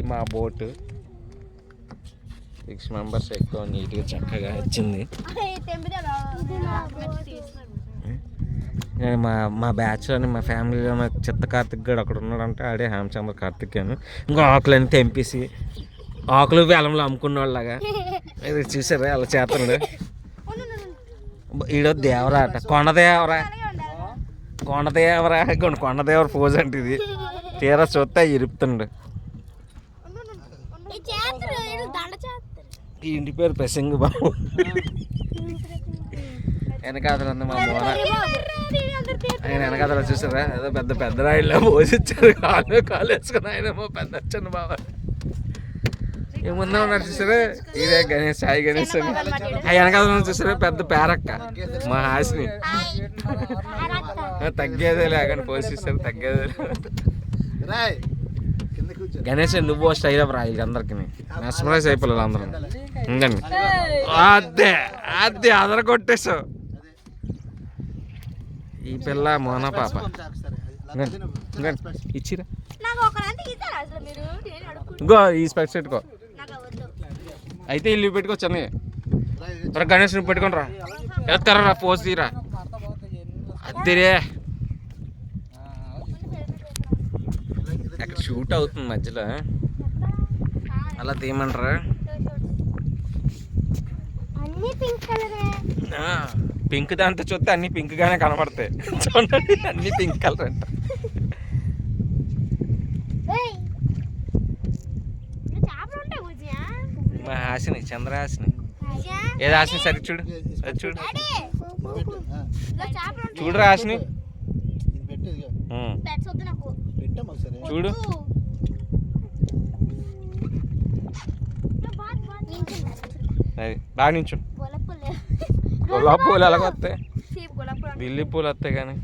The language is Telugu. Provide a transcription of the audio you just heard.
ఇది మా బోటు 6 మెంబర్స్ ఎక్కువ నీట్గా చక్కగా వచ్చింది. మా బ్యాచ్లోని మా ఫ్యామిలీలో చిత్త కార్తిక్ గడు అక్కడ ఉన్నాడంటే ఆడే హేమచంద్ర కార్తిక్ అని. ఇంకా ఆకులన్నీ తెంపేసి ఆకులు బెల్లంలో అమ్ముకున్న వాళ్ళలాగా ఇది చూసారా అలా చేస్తున్నాడు. ఈడో దేవరా అట కొండదేవరా కొండదేవర పోజ్ అంటే ఇది. తీరా చూస్తే ఇరుపుతుండు. ఈ ఇంటి పేరు పెసింగ్ బాబు. వెనకాతలు ఉంది మా మోన. ఆయన వెనకాతల చూసారా ఏదో పెద్ద పెద్ద రాయిల్లో పోసిచ్చారు. కాలు వేసుకుని ఆయన పెద్ద వచ్చాను బాబా. ఏముందా ఉన్నారు చూసారా ఇదే గణేష్ సాయి గణేష్ అని. ఆ వెనకాతల చూసారా పెద్ద పేరక్క మా హాసిని. తగ్గేదే లేకుండా పోషిస్తారు తగ్గేదే. గణేష్ నువ్వు స్టైల్ అప్ రా అందరికి మెస్మరైజ్ అయిపోలేదు అందరం. ఉందండి అదే అదే అదర కొట్టేసావు. ఈ పిల్ల మోన పాప ఇచ్చిరా ఇంకో ఈ స్పెక్ట్స్ పెట్టుకో. అయితే ఇల్లు పెట్టుకోవచ్చు అన్నీ. గణేష్ నువ్వు పెట్టుకోని రా ఎత్తారా రా పోసి తీరా అద్దరే. అక్కడ షూట్ అవుతుంది మధ్యలో అలా తీయమంటారా. పింక్ దాంతో చూస్తే అన్ని పింక్ గానే కనపడతాయి. చూడండి అన్ని పింక్ కలర్ అంట. మా హాసిని చంద్రహాసిని ఏదో హాసిని సరి చూడు అది చూడు చూడరా హాసిని చూడు. అది బాగా నించు. గులాబీ పూలు ఎలాగ వస్తాయి ఢిల్లీ పూలు వస్తాయి కానీ